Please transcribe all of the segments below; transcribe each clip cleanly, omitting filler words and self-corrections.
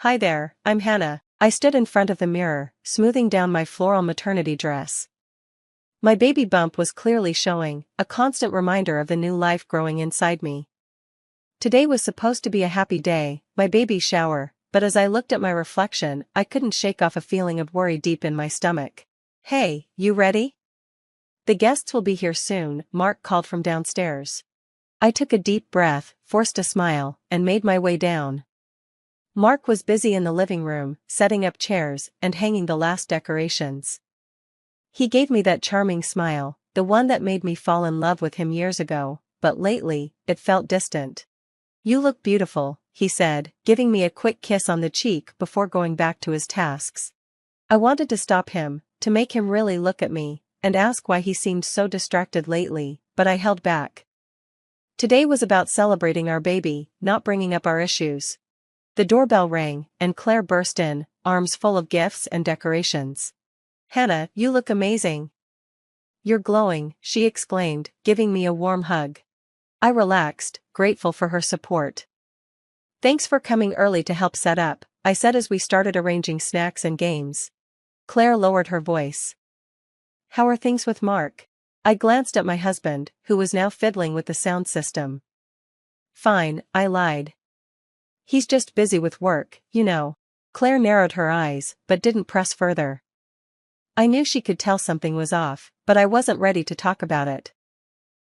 Hi there, I'm Hannah. I stood in front of the mirror, smoothing down my floral maternity dress. My baby bump was clearly showing, a constant reminder of the new life growing inside me. Today was supposed to be a happy day, my baby's shower, but as I looked at my reflection, I couldn't shake off a feeling of worry deep in my stomach. Hey, you ready? The guests will be here soon, Mark called from downstairs. I took a deep breath, forced a smile, and made my way down. Mark was busy in the living room, setting up chairs and hanging the last decorations. He gave me that charming smile, the one that made me fall in love with him years ago, but lately, it felt distant. You look beautiful, he said, giving me a quick kiss on the cheek before going back to his tasks. I wanted to stop him, to make him really look at me, and ask why he seemed so distracted lately, but I held back. Today was about celebrating our baby, not bringing up our issues. The doorbell rang, and Claire burst in, arms full of gifts and decorations. Hannah, you look amazing. You're glowing, she exclaimed, giving me a warm hug. I relaxed, grateful for her support. Thanks for coming early to help set up, I said as we started arranging snacks and games. Claire lowered her voice. How are things with Mark? I glanced at my husband, who was now fiddling with the sound system. Fine, I lied. He's just busy with work, you know. Claire narrowed her eyes, but didn't press further. I knew she could tell something was off, but I wasn't ready to talk about it.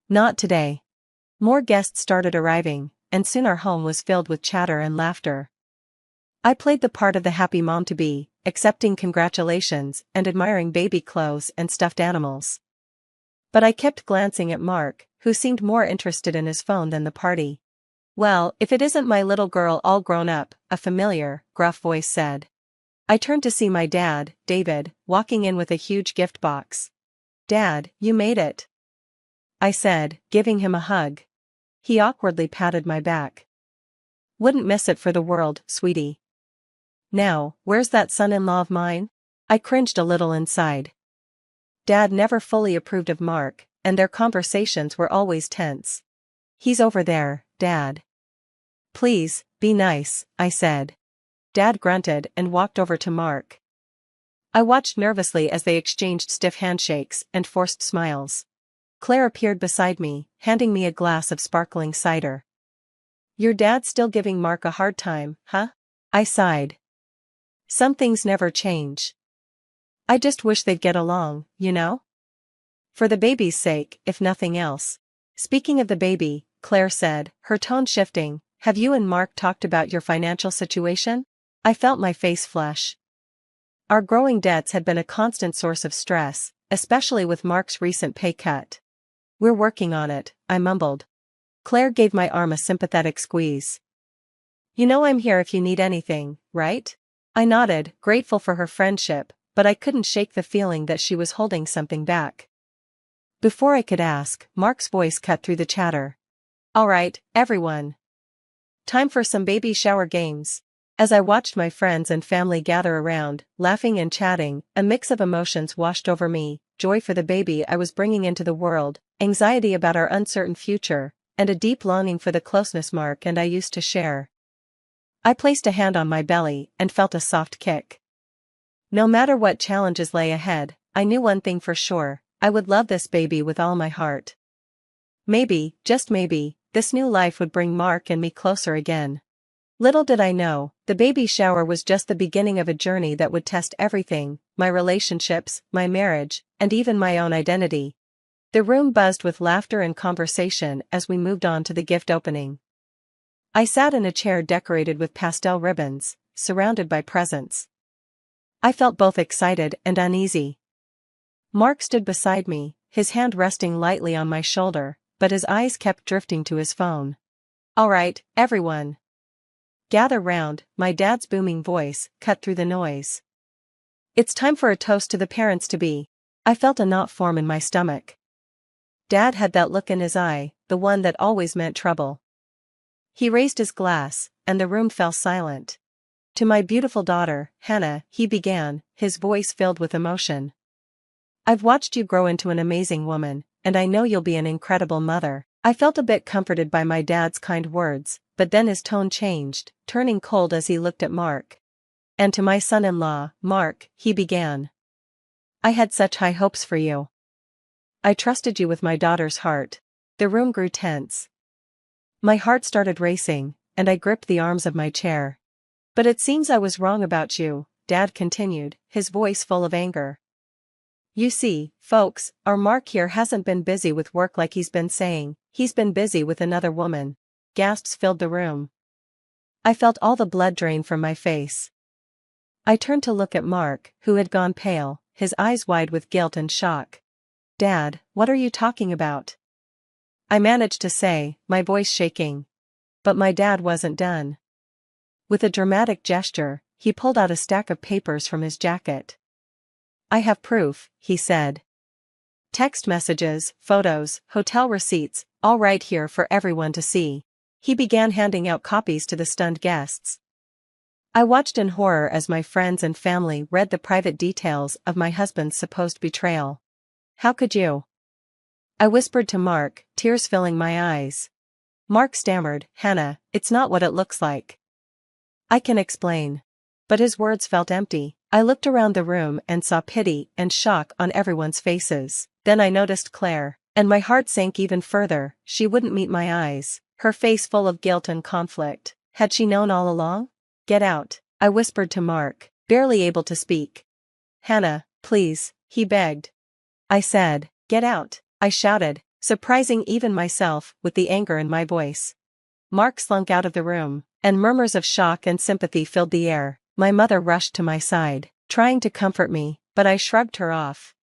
Not today. More guests started arriving, and soon our home was filled with chatter and laughter. I played the part of the happy mom-to-be, accepting congratulations and admiring baby clothes and stuffed animals. But I kept glancing at Mark, who seemed more interested in his phone than the party. Well, if it isn't my little girl all grown up, a familiar, gruff voice said. I turned to see my dad, David, walking in with a huge gift box. Dad, you made it. I said, giving him a hug. He awkwardly patted my back. Wouldn't miss it for the world, sweetie. Now, where's that son-in-law of mine? I cringed a little inside. Dad never fully approved of Mark, and their conversations were always tense. He's over there, Dad. Please, be nice, I said. Dad grunted and walked over to Mark. I watched nervously as they exchanged stiff handshakes and forced smiles. Claire appeared beside me, handing me a glass of sparkling cider. Your dad's still giving Mark a hard time, huh? I sighed. Some things never change. I just wish they'd get along, you know? For the baby's sake, if nothing else. Speaking of the baby, Claire said, her tone shifting, have you and Mark talked about your financial situation? I felt my face flush. Our growing debts had been a constant source of stress, especially with Mark's recent pay cut. We're working on it, I mumbled. Claire gave my arm a sympathetic squeeze. You know I'm here if you need anything, right? I nodded, grateful for her friendship, but I couldn't shake the feeling that she was holding something back. Before I could ask, Mark's voice cut through the chatter. All right, everyone. Time for some baby shower games. As I watched my friends and family gather around, laughing and chatting, a mix of emotions washed over me, joy for the baby I was bringing into the world, anxiety about our uncertain future, and a deep longing for the closeness Mark and I used to share. I placed a hand on my belly and felt a soft kick. No matter what challenges lay ahead, I knew one thing for sure, I would love this baby with all my heart. Maybe, just maybe, this new life would bring Mark and me closer again. Little did I know, the baby shower was just the beginning of a journey that would test everything, my relationships, my marriage, and even my own identity. The room buzzed with laughter and conversation as we moved on to the gift opening. I sat in a chair decorated with pastel ribbons, surrounded by presents. I felt both excited and uneasy. Mark stood beside me, his hand resting lightly on my shoulder, but his eyes kept drifting to his phone. All right, everyone. Gather round, my dad's booming voice cut through the noise. It's time for a toast to the parents-to-be. I felt a knot form in my stomach. Dad had that look in his eye, the one that always meant trouble. He raised his glass, and the room fell silent. To my beautiful daughter, Hannah, he began, his voice filled with emotion. I've watched you grow into an amazing woman, and I know you'll be an incredible mother. I felt a bit comforted by my dad's kind words, but then his tone changed, turning cold as he looked at Mark. "And to my son-in-law, Mark," he began. "I had such high hopes for you. I trusted you with my daughter's heart." The room grew tense. My heart started racing, and I gripped the arms of my chair. "But it seems I was wrong about you," Dad continued, his voice full of anger. "You see, folks, our Mark here hasn't been busy with work like he's been saying, he's been busy with another woman." Gasps filled the room. I felt all the blood drain from my face. I turned to look at Mark, who had gone pale, his eyes wide with guilt and shock. "Dad, what are you talking about?" I managed to say, my voice shaking. But my dad wasn't done. With a dramatic gesture, he pulled out a stack of papers from his jacket. "I have proof," he said. "Text messages, photos, hotel receipts, all right here for everyone to see." He began handing out copies to the stunned guests. I watched in horror as my friends and family read the private details of my husband's supposed betrayal. "How could you?" I whispered to Mark, tears filling my eyes. Mark stammered, "Hannah, it's not what it looks like. I can explain." But his words felt empty. I looked around the room and saw pity and shock on everyone's faces. Then I noticed Claire, and my heart sank even further. She wouldn't meet my eyes, her face full of guilt and conflict. Had she known all along? "Get out," I whispered to Mark, barely able to speak. "Hannah, please," he begged. I said, "Get out," I shouted, surprising even myself with the anger in my voice. Mark slunk out of the room, and murmurs of shock and sympathy filled the air. My mother rushed to my side, trying to comfort me, but I shrugged her off.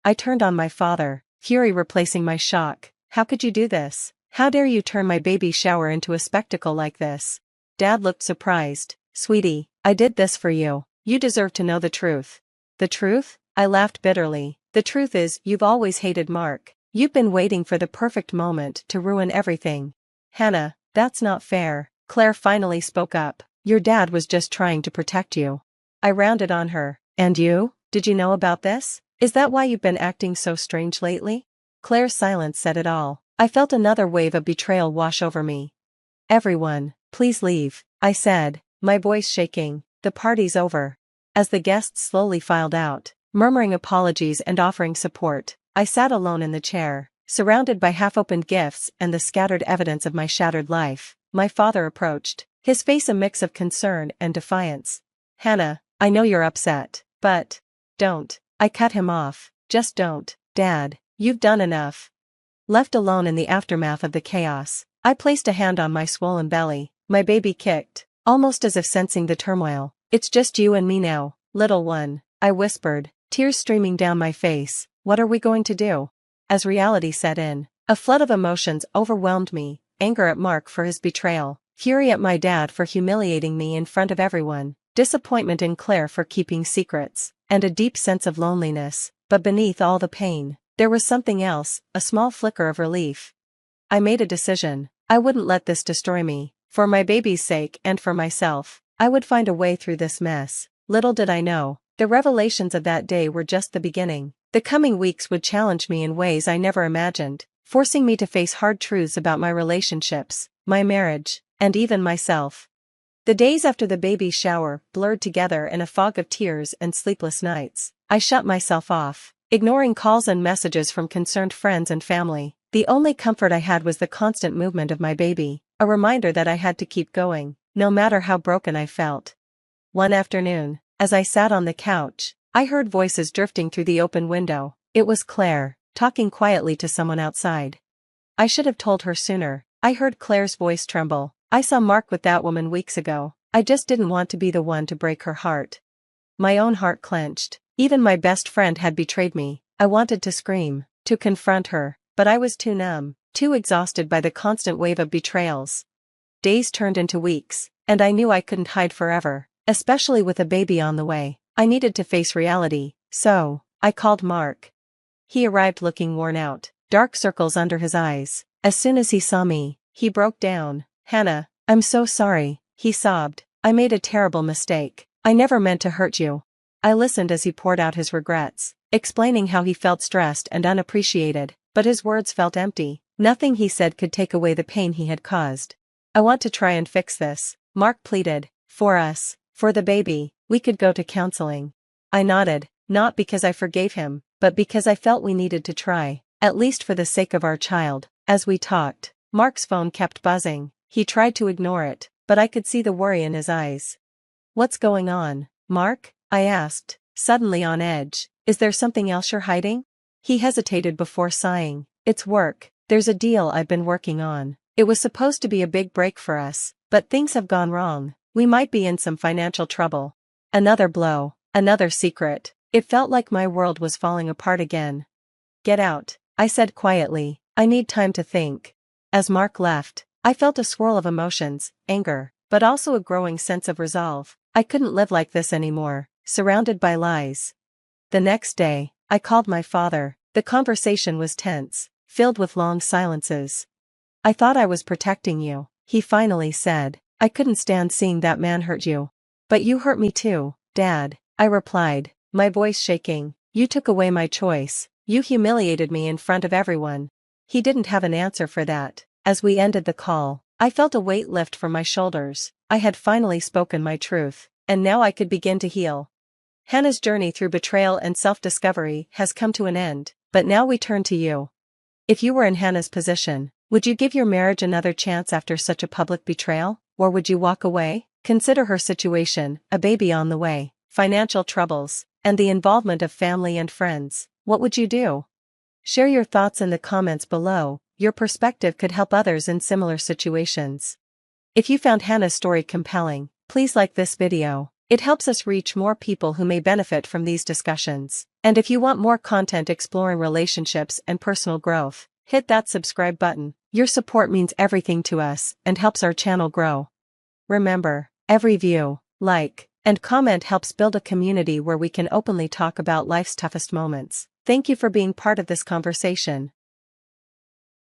I turned on my father, fury replacing my shock. "How could you do this? How dare you turn my baby shower into a spectacle like this?" Dad looked surprised. "Sweetie, I did this for you. You deserve to know the truth." "The truth?" I laughed bitterly. "The truth is, you've always hated Mark. You've been waiting for the perfect moment to ruin everything." "Hannah, that's not fair," Claire finally spoke up. "Your dad was just trying to protect you." I rounded on her. "And you? Did you know about this? Is that why you've been acting so strange lately?" Claire's silence said it all. I felt another wave of betrayal wash over me. "Everyone, please leave," I said, my voice shaking. "The party's over." As the guests slowly filed out, murmuring apologies and offering support, I sat alone in the chair, surrounded by half-opened gifts and the scattered evidence of my shattered life. My father approached, his face a mix of concern and defiance. "Hannah, I know you're upset, but don't." I cut him off. "Just don't, Dad, you've done enough." Left alone in the aftermath of the chaos, I placed a hand on my swollen belly. My baby kicked, almost as if sensing the turmoil. "It's just you and me now, little one," I whispered, tears streaming down my face. "What are we going to do?" As reality set in, a flood of emotions overwhelmed me: anger at Mark for his betrayal, fury at my dad for humiliating me in front of everyone, disappointment in Claire for keeping secrets, and a deep sense of loneliness. But beneath all the pain, there was something else, a small flicker of relief. I made a decision. I wouldn't let this destroy me. For my baby's sake and for myself, I would find a way through this mess. Little did I know, the revelations of that day were just the beginning. The coming weeks would challenge me in ways I never imagined, forcing me to face hard truths about my relationships, my marriage, and even myself. The days after the baby shower blurred together in a fog of tears and sleepless nights. I shut myself off, ignoring calls and messages from concerned friends and family. The only comfort I had was the constant movement of my baby, a reminder that I had to keep going, no matter how broken I felt. One afternoon, as I sat on the couch, I heard voices drifting through the open window. It was Claire, talking quietly to someone outside. I should have told her sooner. I heard Claire's voice tremble. "I saw Mark with that woman weeks ago. I just didn't want to be the one to break her heart." My own heart clenched. Even my best friend had betrayed me. I wanted to scream, to confront her, but I was too numb, too exhausted by the constant wave of betrayals. Days turned into weeks, and I knew I couldn't hide forever, especially with a baby on the way. I needed to face reality, so I called Mark. He arrived looking worn out, dark circles under his eyes. As soon as he saw me, he broke down. "Hannah, I'm so sorry," he sobbed. "I made a terrible mistake. I never meant to hurt you." I listened as he poured out his regrets, explaining how he felt stressed and unappreciated, but his words felt empty. Nothing he said could take away the pain he had caused. I want to try and fix this, Mark pleaded. For us, for the baby, we could go to counseling. I nodded, not because I forgave him, but because I felt we needed to try, at least for the sake of our child. As we talked, Mark's phone kept buzzing. He tried to ignore it, but I could see the worry in his eyes. What's going on, Mark? I asked, suddenly on edge. Is there something else you're hiding? He hesitated before sighing. It's work. There's a deal I've been working on. It was supposed to be a big break for us, but things have gone wrong. We might be in some financial trouble. Another blow, another secret. It felt like my world was falling apart again. Get out, I said quietly. I need time to think. As Mark left, I felt a swirl of emotions, anger, but also a growing sense of resolve. I couldn't live like this anymore, surrounded by lies. The next day, I called my father. The conversation was tense, filled with long silences. I thought I was protecting you, he finally said. I couldn't stand seeing that man hurt you. But you hurt me too, Dad, I replied, my voice shaking. You took away my choice. You humiliated me in front of everyone. He didn't have an answer for that. As we ended the call, I felt a weight lift from my shoulders. I had finally spoken my truth, and now I could begin to heal. Hannah's journey through betrayal and self-discovery has come to an end, but now we turn to you. If you were in Hannah's position, would you give your marriage another chance after such a public betrayal? Or would you walk away? Consider her situation, a baby on the way, financial troubles, and the involvement of family and friends. What would you do? Share your thoughts in the comments below. Your perspective could help others in similar situations. If you found Hannah's story compelling, please like this video. It helps us reach more people who may benefit from these discussions. And if you want more content exploring relationships and personal growth, hit that subscribe button. Your support means everything to us and helps our channel grow. Remember, every view, like, and comment helps build a community where we can openly talk about life's toughest moments. Thank you for being part of this conversation.